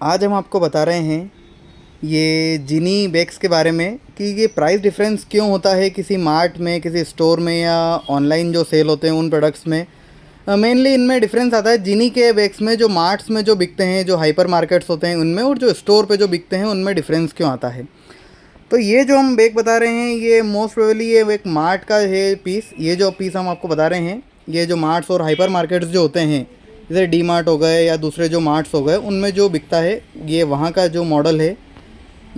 आज हम आपको बता रहे हैं ये जीनी बैग्स के बारे में कि ये प्राइस डिफरेंस क्यों होता है किसी मार्ट में, किसी स्टोर में या ऑनलाइन जो सेल होते हैं उन प्रोडक्ट्स में। मेनली इनमें डिफरेंस आता है जीनी के बैग्स में, जो मार्ट्स में जो बिकते हैं, जो हाइपर मार्केट्स होते हैं उनमें, और जो स्टोर पे जो बिकते हैं उनमें डिफरेंस क्यों आता है। तो ये जो हम बैग बता रहे हैं ये मोस्ट प्रोबेबली ये एक मार्ट का है पीस। ये जो पीस हम आपको बता रहे हैं ये जो मार्ट्स और हाइपर मार्केट्स जो होते हैं, जैसे डी मार्ट हो गए या दूसरे जो मार्ट्स हो गए, उनमें जो बिकता है ये वहाँ का जो मॉडल है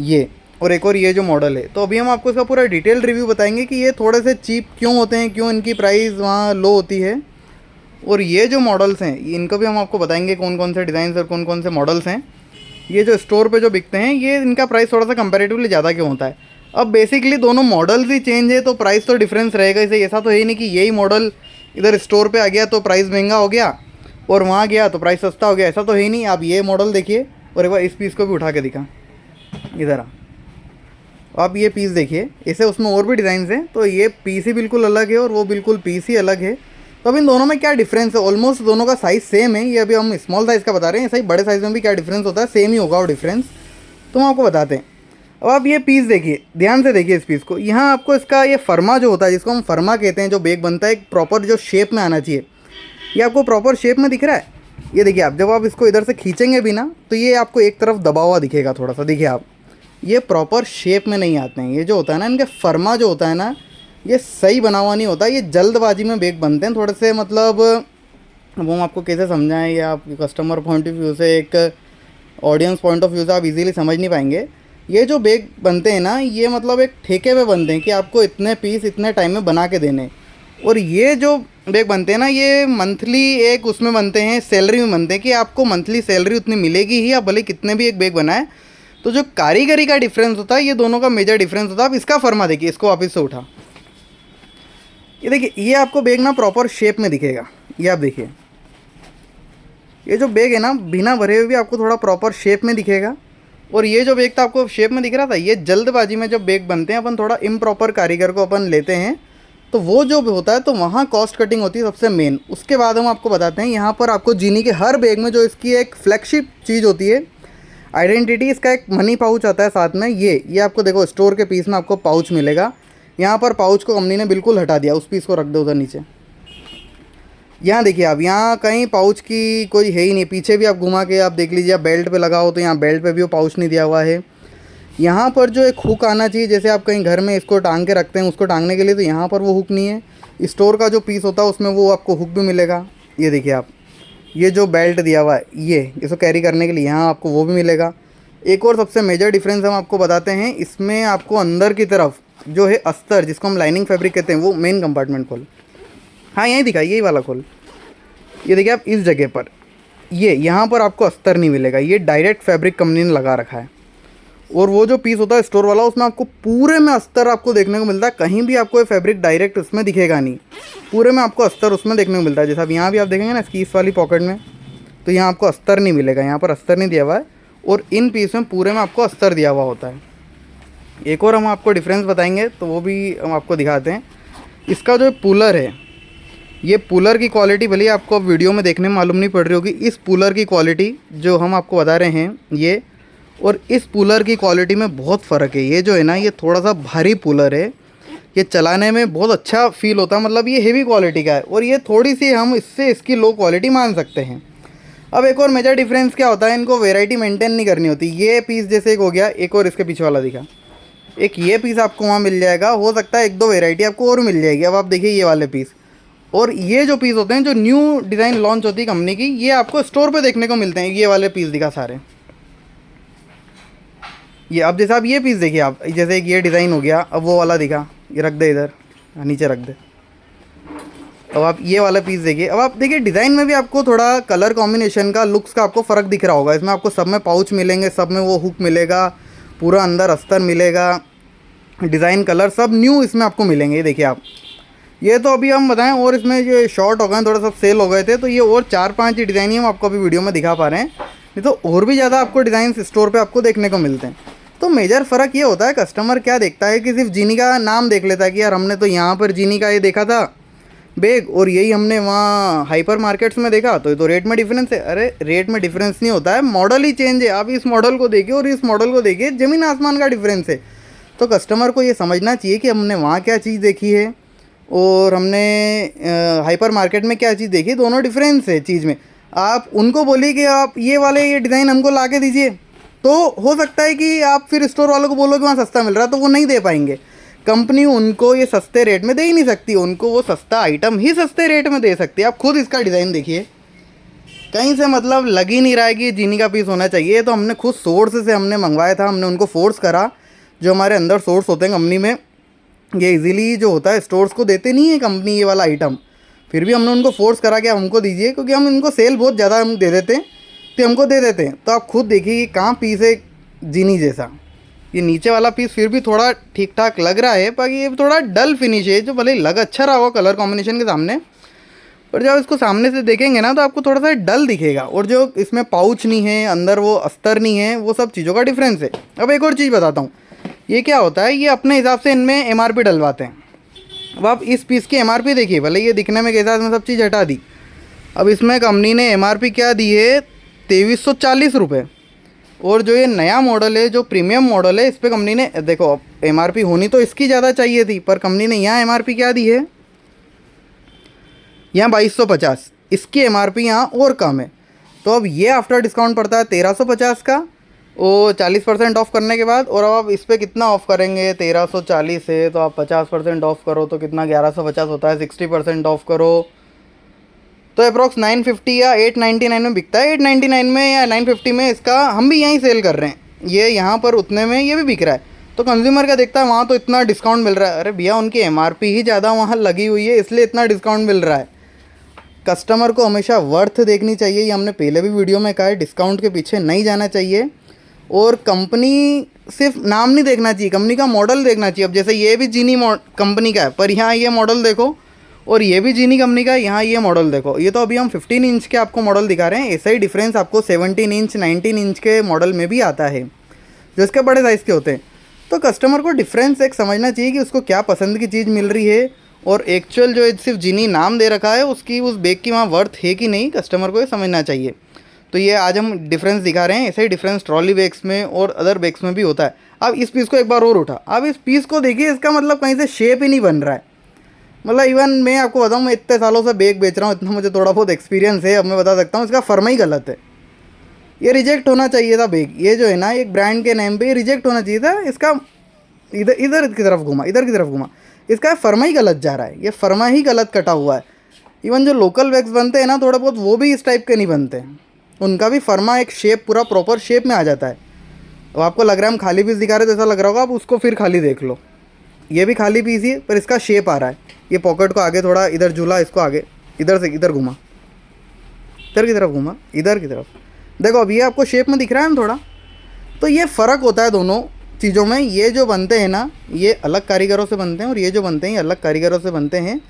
ये, और एक और ये जो मॉडल है। तो अभी हम आपको इसका पूरा डिटेल रिव्यू बताएंगे कि ये थोड़े से चीप क्यों होते हैं, क्यों इनकी प्राइस वहाँ लो होती है। और ये जो मॉडल्स हैं इनको भी हम आपको बताएंगे कौन कौन से डिज़ाइन और कौन कौन से मॉडल्स हैं। ये जो स्टोर पे जो बिकते हैं ये इनका प्राइस थोड़ा सा कंपैरेटिवली ज़्यादा क्यों होता है। अब बेसिकली दोनों मॉडल्स ही चेंज है तो प्राइस तो डिफरेंस रहेगा। इसे ऐसा तो है ही नहीं कि यही मॉडल इधर स्टोर पे आ गया तो प्राइस महंगा हो गया और वहाँ गया तो प्राइस सस्ता हो गया, ऐसा तो है ही नहीं। आप ये मॉडल देखिए और एक बार इस पीस को भी उठा के दिखा, इधर आप ये पीस देखिए, इसे उसमें और भी डिज़ाइंस हैं। तो ये पीस ही बिल्कुल अलग है और वो बिल्कुल पीस ही अलग है। तो अब इन दोनों में क्या डिफरेंस है? ऑलमोस्ट दोनों का साइज़ सेम है। ये अभी हम स्मॉल साइज़ का बता रहे हैं, ऐसा ही बड़े साइज़ में भी क्या डिफरेंस होता है, सेम ही होगा वो डिफरेंस। तो हम आपको बताते हैं। अब आप ये पीस देखिए, ध्यान से देखिए इस पीस को। यहाँ आपको इसका ये फर्मा जो होता है, जिसको हम फर्मा कहते हैं, जो बैग बनता है, एक प्रॉपर जो शेप में आना चाहिए। ये आपको प्रॉपर शेप में दिख रहा है। ये देखिए आप, जब आप इसको इधर से खींचेंगे भी ना तो ये आपको एक तरफ दबा हुआ दिखेगा थोड़ा सा। देखिए आप, ये प्रॉपर शेप में नहीं आते हैं। ये जो होता है ना, इनके फर्मा जो होता है ना, ये सही बना हुआ नहीं होता। ये जल्दबाजी में बैग बनते हैं थोड़े से, मतलब वो हम आपको कैसे समझाएं, या आप कस्टमर पॉइंट ऑफ व्यू से, एक ऑडियंस पॉइंट ऑफ व्यू से आप इजीली समझ नहीं पाएंगे। ये जो बैग बनते हैं ना, ये मतलब एक ठेके पे बनते हैं कि आपको इतने पीस इतने टाइम में बना के देने। और ये जो बैग बनते हैं ना, ये मंथली एक उसमें बनते हैं, सैलरी में बनते हैं कि आपको मंथली सैलरी उतनी मिलेगी ही, आप भले कितने भी एक बैग बनाए। तो जो कारीगरी का डिफरेंस होता है, ये दोनों का मेजर डिफरेंस होता है। आप इसका फर्मा देखिए, इसको वापस से उठा, ये देखिए, ये आपको बैग ना प्रॉपर शेप में दिखेगा। ये आप देखिए, ये जो बैग है ना, बिना भरे हुए भी आपको थोड़ा प्रॉपर शेप में दिखेगा। और ये जो बैग था आपको शेप में दिख रहा था, ये जल्दबाजी में जब बैग बनते हैं, अपन थोड़ा इम्प्रॉपर कारीगर को अपन लेते हैं तो वो जो होता है, तो वहाँ कॉस्ट कटिंग होती है सबसे मेन। उसके बाद हम आपको बताते हैं, यहाँ पर आपको जीनी के हर बैग में जो इसकी एक फ्लैगशिप चीज़ होती है, आइडेंटिटी, इसका एक मनी पाउच आता है साथ में। ये आपको देखो, स्टोर के पीस में आपको पाउच मिलेगा। यहाँ पर पाउच को कंपनी ने बिल्कुल हटा दिया, उस पीस को रख दो उधर नीचे। यहाँ देखिए आप, यहाँ कहीं पाउच की कोई है ही नहीं। पीछे भी आप घुमा के आप देख लीजिए, आप बेल्ट पे लगाओ तो यहाँ बेल्ट पे भी वो पाउच नहीं दिया हुआ है। यहाँ पर जो एक हुक आना चाहिए, जैसे आप कहीं घर में इसको टांग के रखते हैं उसको टांगने के लिए, तो यहाँ पर वो हुक नहीं है। स्टोर का जो पीस होता है उसमें वो आपको हुक भी मिलेगा। ये देखिए आप, ये जो बेल्ट दिया हुआ है ये इसको कैरी करने के लिए, यहाँ आपको वो भी मिलेगा। एक और सबसे मेजर डिफरेंस हम आपको बताते हैं, इसमें आपको अंदर की तरफ जो है अस्तर, जिसको हम लाइनिंग फैब्रिक कहते हैं, वो मेन कंपार्टमेंट खोल, हाँ यहीं दिखा, यही वाला खोल। ये देखिए आप, इस जगह पर ये यहाँ पर आपको अस्तर नहीं मिलेगा, ये डायरेक्ट फैब्रिक कंपनी ने लगा रखा है। और वो जो पीस होता है स्टोर वाला, उसमें आपको पूरे में अस्तर आपको देखने को मिलता है। कहीं भी आपको ये फैब्रिक डायरेक्ट उसमें दिखेगा नहीं, पूरे में आपको अस्तर उसमें देखने को मिलता है। जैसा अब यहाँ भी आप देखेंगे ना इसकी इस वाली पॉकेट में, तो यहाँ आपको अस्तर नहीं मिलेगा, यहाँ पर अस्तर नहीं दिया हुआ है। और इन पीस में पूरे में आपको अस्तर दिया हुआ होता है। एक और हम आपको डिफरेंस बताएंगे तो वो भी हम आपको दिखाते हैं। इसका जो पुलर है, ये पुलर की क्वालिटी भले आपको अब वीडियो में देखने में मालूम नहीं पड़ रही होगी। इस पुलर की क्वालिटी जो हम आपको बता रहे हैं, ये और इस पुलर की क्वालिटी में बहुत फ़र्क है। ये जो है ना, ये थोड़ा सा भारी पुलर है, ये चलाने में बहुत अच्छा फील होता है, मतलब ये हेवी क्वालिटी का है। और ये थोड़ी सी हम इससे इसकी लो क्वालिटी मान सकते हैं। अब एक और मेजर डिफरेंस क्या होता है, इनको वेराइटी मेंटेन नहीं करनी होती। ये पीस जैसे एक हो गया, एक और इसके पीछे वाला दिखा, एक ये पीस आपको वहाँ मिल जाएगा। हो सकता है एक दो वेराइटी आपको और मिल जाएगी। अब आप देखिए ये वाले पीस, और ये जो पीस होते हैं, जो न्यू डिज़ाइन लॉन्च होती है कंपनी की, ये आपको स्टोर पे देखने को मिलते हैं। ये वाले पीस दिखा सारे, ये अब जैसे आप ये पीस देखिए आप, जैसे एक ये डिज़ाइन हो गया, अब वो वाला दिखा, ये रख दे इधर, नीचे रख दे। अब आप ये वाला पीस देखिए। अब आप देखिए डिज़ाइन में भी आपको थोड़ा कलर कॉम्बिनेशन का, लुक्स का आपको फ़र्क दिख रहा होगा। इसमें आपको सब में पाउच मिलेंगे, सब में वो हुक मिलेगा, पूरा अंदर अस्तर मिलेगा, डिज़ाइन कलर सब न्यू इसमें आपको मिलेंगे। ये देखिए आप, ये तो अभी हम बताएं, और इसमें जो शॉर्ट हो गए, थोड़ा सा सेल हो गए थे, तो ये और 4-5 डिज़ाइन ही हम आपको अभी वीडियो में दिखा पा रहे हैं। नहीं तो और भी ज़्यादा आपको डिज़ाइन स्टोर पे आपको देखने को मिलते हैं। तो मेजर फ़र्क ये होता है, कस्टमर क्या देखता है कि सिर्फ जीनी का नाम देख लेता है कि यार हमने तो यहाँ पर जीनी का ये देखा था, बैग, और यही हमने वहाँ हाइपर मार्केट्स में देखा तो ये तो रेट में डिफरेंस है। अरे रेट में डिफरेंस नहीं होता है, मॉडल ही चेंज है। आप इस मॉडल को देखिए और इस मॉडल को देखिए, ज़मीन आसमान का डिफरेंस है। तो कस्टमर को ये समझना चाहिए कि हमने वहाँ क्या चीज़ देखी है और हमने हाइपर मार्केट में क्या चीज़ देखी, दोनों डिफरेंस है चीज़ में। आप उनको बोलिए कि आप ये वाले ये डिज़ाइन हमको ला के दीजिए, तो हो सकता है कि आप फिर स्टोर वालों को बोलो कि वहाँ सस्ता मिल रहा है, तो वो नहीं दे पाएंगे। कंपनी उनको ये सस्ते रेट में दे ही नहीं सकती, उनको वो सस्ता आइटम ही सस्ते रेट में दे सकती है। आप खुद इसका डिज़ाइन देखिए, कहीं से मतलब लग ही नहीं रहा है कि ये जीनी का पीस होना चाहिए। तो हमने खुद सोर्स से हमने मंगवाया था, हमने उनको फोर्स करा। जो हमारे अंदर सोर्स होते हैं कंपनी में, ये इजीली जो होता है स्टोर्स को देते नहीं है कंपनी ये वाला आइटम, फिर भी हमने उनको फोर्स करा कि आप हमको दीजिए, क्योंकि हम इनको सेल बहुत ज़्यादा हम दे देते हैं तो हमको दे देते हैं। तो आप खुद देखिए कि कहाँ पीस है जीनी जैसा। ये नीचे वाला पीस फिर भी थोड़ा ठीक ठाक लग रहा है, बाकी ये थोड़ा डल फिनिश है, जो भले लग अच्छा रहा होगा कलर कॉम्बिनेशन के सामने, पर जब इसको सामने से देखेंगे ना तो आपको थोड़ा सा डल दिखेगा। और जो इसमें पाउच नहीं है, अंदर वो अस्तर नहीं है, वो सब चीज़ों का डिफरेंस है। अब एक और चीज़ बताता हूँ, ये क्या होता है, ये अपने हिसाब से इनमें एमआरपी डलवाते हैं। अब आप इस पीस की एमआरपी देखिए, भले ये दिखने में कैसा, इसमें सब चीज़ हटा दी। अब इसमें कंपनी ने एमआरपी क्या दी है, 2340 रुपये। और जो ये नया मॉडल है, जो प्रीमियम मॉडल है, इस पर कंपनी ने देखो, एमआरपी होनी तो इसकी ज़्यादा चाहिए थी, पर कंपनी ने यहाँ एमआरपी क्या दी है, यहाँ 2250। इसकी एमआरपी यहाँ और कम है। तो अब ये आफ्टर डिस्काउंट पड़ता है 1350 का, वो 40% ऑफ करने के बाद। और अब आप इस पर कितना ऑफ़ करेंगे, 1340 है तो आप 50% ऑफ करो तो कितना 1150 होता है, 60% ऑफ करो तो अप्रॉक्स 950 या 899 में बिकता है। 899 में या 950 में इसका हम भी यहीं सेल कर रहे हैं, ये यहाँ पर उतने में ये भी बिक रहा है। तो कंज्यूमर क्या देखता है, वहाँ तो इतना डिस्काउंट मिल रहा है, अरे भैया उनकी एमआरपी ही ज़्यादा वहाँ लगी हुई है, इसलिए इतना डिस्काउंट मिल रहा है। कस्टमर को हमेशा वर्थ देखनी चाहिए, ये हमने पहले भी वीडियो में कहा है, डिस्काउंट के पीछे नहीं जाना चाहिए। और कंपनी सिर्फ नाम नहीं देखना चाहिए, कंपनी का मॉडल देखना चाहिए। अब जैसे ये भी जीनी कंपनी का है, पर यहाँ ये मॉडल देखो, और ये भी जीनी कंपनी का है, यहाँ ये मॉडल देखो। ये तो अभी हम 15 इंच के आपको मॉडल दिखा रहे हैं, ऐसा ही डिफरेंस आपको 17 इंच 19 इंच के मॉडल में भी आता है, जो इसके बड़े साइज़ के होते हैं। तो कस्टमर को डिफरेंस एक समझना चाहिए कि उसको क्या पसंद की चीज़ मिल रही है, और एक्चुअल जो सिर्फ जीनी नाम दे रखा है उसकी, उस बैग की वहाँ वर्थ है कि नहीं, कस्टमर को ये समझना चाहिए। तो ये आज हम डिफरेंस दिखा रहे हैं, ऐसे ही डिफरेंस ट्रॉली बैग्स में और अदर बैग्स में भी होता है। अब इस पीस को एक बार और उठा, अब इस पीस को देखिए, इसका मतलब कहीं से शेप ही नहीं बन रहा है। मतलब इवन मैं आपको बताऊँ, मैं इतने सालों से बैग बेच रहा हूँ, इतना मुझे थोड़ा बहुत एक्सपीरियंस है, अब मैं बता सकता हूँ इसका फर्मा ही गलत है। ये रिजेक्ट होना चाहिए था बैग, ये जो है ना, एक ब्रांड के नेम पे रिजेक्ट होना चाहिए था। इसका इधर इधर की तरफ घुमा, इधर की तरफ घुमा, इसका फर्मा ही गलत जा रहा है, ये फर्मा ही गलत कटा हुआ है। इवन जो लोकल बैग्स बनते हैं ना थोड़ा बहुत, वो भी इस टाइप के नहीं बनते, उनका भी फर्मा एक शेप, पूरा प्रॉपर शेप में आ जाता है। अब आपको लग रहा है हम खाली पीस दिखा रहे तो ऐसा लग रहा होगा, आप उसको फिर खाली देख लो, ये भी खाली पीस ही, पर इसका शेप आ रहा है। ये पॉकेट को आगे थोड़ा इधर झूला, इसको आगे इधर से इधर घुमा, इधर की तरफ घुमा, इधर की तरफ देखो, अब ये आपको शेप में दिख रहा है ना थोड़ा। तो ये फ़र्क होता है दोनों चीज़ों में। ये जो बनते हैं ना, ये अलग कारीगरों से बनते हैं, और ये जो बनते हैं ये अलग कारीगरों से बनते हैं।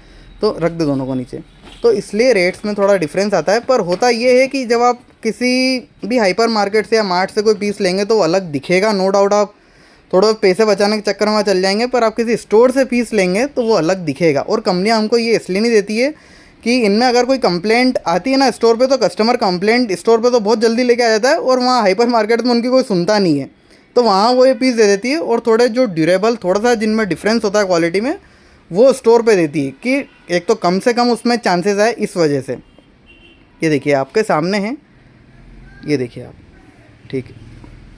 तो रख दे दोनों को नीचे, तो इसलिए रेट्स में थोड़ा डिफरेंस आता है। पर होता ये है कि जब आप किसी भी हाइपर मार्केट से या मार्ट से कोई पीस लेंगे तो वो अलग दिखेगा, नो डाउट। आप थोड़ा पैसे बचाने के चक्कर में चल जाएंगे, पर आप किसी स्टोर से पीस लेंगे तो वो अलग दिखेगा। और कंपनियां हमको ये इसलिए नहीं देती है कि इनमें अगर कोई कंप्लेंट आती है ना स्टोर पे, तो कस्टमर कंप्लेंट स्टोर पे तो बहुत जल्दी लेके आ जाता है, और वहाँ हाइपर मार्केट में उनकी कोई सुनता नहीं है, तो वहाँ वो ये पीस दे देती है। और थोड़े जो ड्यूरेबल, थोड़ा सा जिनमें डिफरेंस होता है क्वालिटी में, वो स्टोर पे देती है कि एक तो कम से कम उसमें चांसेस आए, इस वजह से। ये देखिए आपके सामने है, ये देखिए आप, ठीक है।